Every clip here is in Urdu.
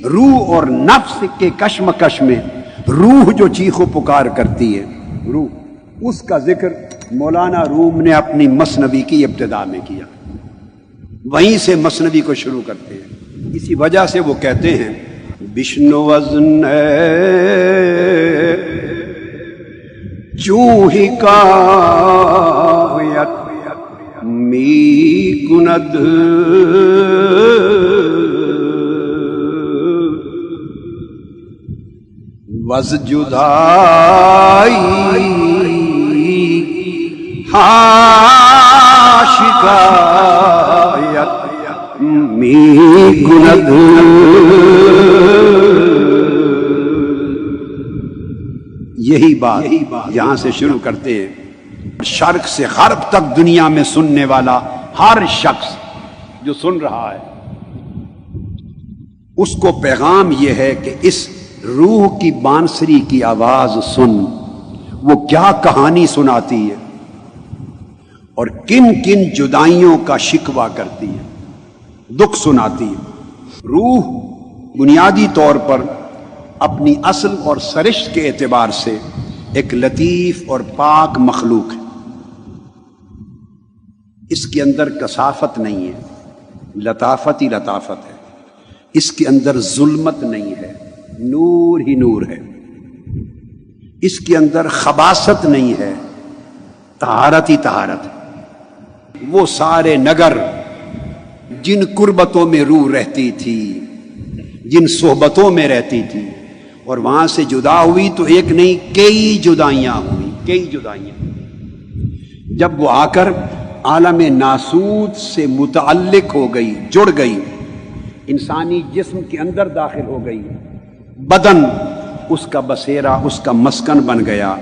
روح اور نفس کے کشمکش میں روح جو چیخ و پکار کرتی ہے، روح، اس کا ذکر مولانا روم نے اپنی مثنوی کی ابتدا میں کیا، وہیں سے مثنوی کو شروع کرتے ہیں۔ اسی وجہ سے وہ کہتے ہیں بشنو وزن چوں ہی کایت می کند وز جدائی شکایت می کند۔ یہی بات یہاں سے شروع کرتے ہیں۔ شرق سے غرب تک دنیا میں سننے والا ہر شخص جو سن رہا ہے، اس کو پیغام یہ ہے کہ اس روح کی بانسری کی آواز سن، وہ کیا کہانی سناتی ہے اور کن کن جدائیوں کا شکوہ کرتی ہے، دکھ سناتی ہے۔ روح بنیادی طور پر اپنی اصل اور سرشت کے اعتبار سے ایک لطیف اور پاک مخلوق ہے۔ اس کے اندر کثافت نہیں ہے، لطافت ہی لطافت ہے۔ اس کے اندر ظلمت نہیں ہے، نور ہی نور ہے۔ اس کے اندر خباثت نہیں ہے، طہارت ہی طہارت ہے۔ وہ سارے نگر جن قربتوں میں روح رہتی تھی، جن صحبتوں میں رہتی تھی، اور وہاں سے جدا ہوئی تو ایک نہیں کئی جدائیاں ہوئی، کئی جدائیاں۔ جب وہ آ کر عالم ناسوت سے متعلق ہو گئی، جڑ گئی، انسانی جسم کے اندر داخل ہو گئی، بدن اس کا بسیرا، اس کا مسکن بن گیا،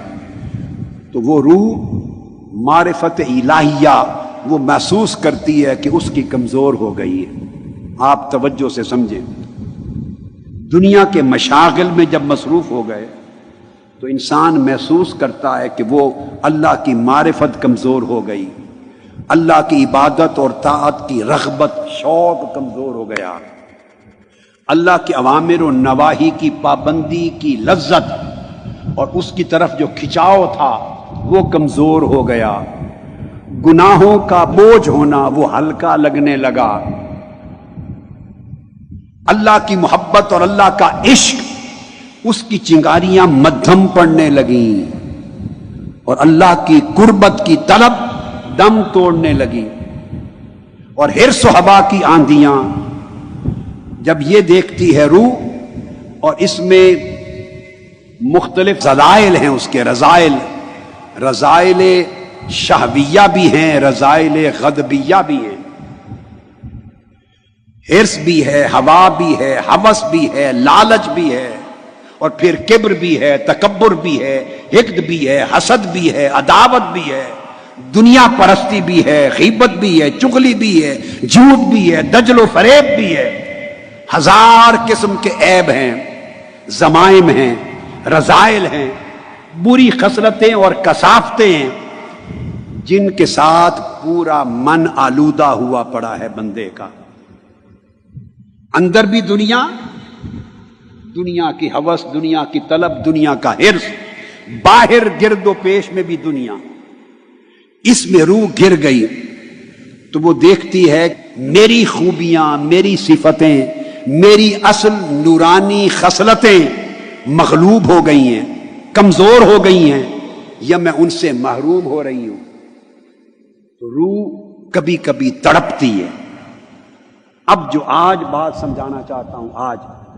تو وہ روح معرفت الہیہ وہ محسوس کرتی ہے کہ اس کی کمزور ہو گئی ہے۔ آپ توجہ سے سمجھیں، دنیا کے مشاغل میں جب مصروف ہو گئے تو انسان محسوس کرتا ہے کہ وہ اللہ کی معرفت کمزور ہو گئی، اللہ کی عبادت اور طاعت کی رغبت، شوق کمزور ہو گیا، اللہ کے اوامر و نواہی کی پابندی کی لذت اور اس کی طرف جو کھچاؤ تھا وہ کمزور ہو گیا، گناہوں کا بوجھ ہونا وہ ہلکا لگنے لگا، اللہ کی محبت اور اللہ کا عشق اس کی چنگاریاں مدھم پڑنے لگیں، اور اللہ کی قربت کی طلب دم توڑنے لگی، اور حرص و حبا کی آندیاں جب یہ دیکھتی ہے روح، اور اس میں مختلف رذائل ہیں، اس کے رذائل، رذائل شہویہ بھی ہیں، رذائل غضبیہ بھی ہیں، حرص بھی ہے، ہوا بھی ہے، ہوس بھی ہے، لالچ بھی ہے، اور پھر کبر بھی ہے، تکبر بھی ہے، حقد بھی ہے، حسد بھی ہے، عداوت بھی ہے، دنیا پرستی بھی ہے، غیبت بھی ہے، چغلی بھی ہے، جھوٹ بھی ہے، دجل و فریب بھی ہے، ہزار قسم کے عیب ہیں، ضمائم ہیں، رذائل ہیں، بری خصلتیں اور کثافتیں ہیں، جن کے ساتھ پورا من آلودہ ہوا پڑا ہے بندے کا۔ اندر بھی دنیا، دنیا کی ہوس، دنیا کی طلب، دنیا کا حرص، باہر گرد و پیش میں بھی دنیا۔ اس میں روح گر گئی تو وہ دیکھتی ہے میری خوبیاں، میری صفتیں، میری اصل نورانی خصلتیں مغلوب ہو گئی ہیں، کمزور ہو گئی ہیں، یا میں ان سے محروم ہو رہی ہوں۔ تو روح کبھی کبھی تڑپتی ہے۔ اب جو آج بات سمجھانا چاہتا ہوں، آج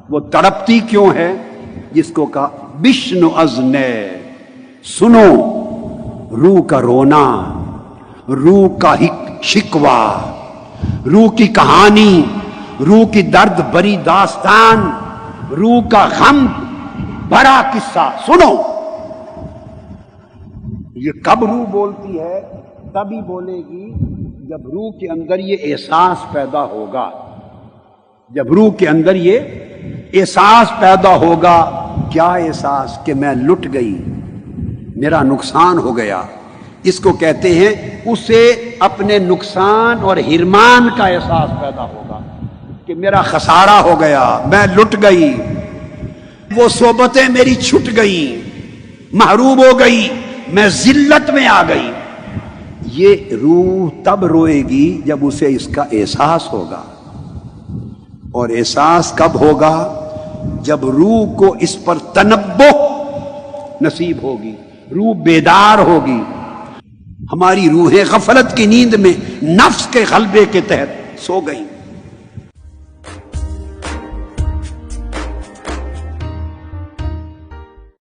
وہ تڑپتی کیوں ہے، جس کو کہا بشنو ازنے، سنو روح کا رونا، روح کا شکوہ، روح کی کہانی، روح کی درد بری داستان، روح کا غم بڑا قصہ سنو۔ یہ کب روح بولتی ہے؟ تبھی بولے گی جب روح کے اندر یہ احساس پیدا ہوگا، جب روح کے اندر یہ احساس پیدا ہوگا۔ کیا احساس؟ کہ میں لٹ گئی، میرا نقصان ہو گیا۔ اس کو کہتے ہیں اسے اپنے نقصان اور حرمان کا احساس پیدا ہوگا۔ کہ میرا خسارہ ہو گیا، میں لٹ گئی، وہ صحبتیں میری چھٹ گئیں، محروم ہو گئی، میں ذلت میں آ گئی. یہ روح تب روئے گی جب اسے اس کا احساس ہوگا. اور احساس کب ہوگا؟ جب روح کو اس پر تنبہ نصیب ہوگی، روح بیدار ہوگی. ہماری روحیں غفلت کی نیند میں نفس کے غلبے کے تحت سو گئیں.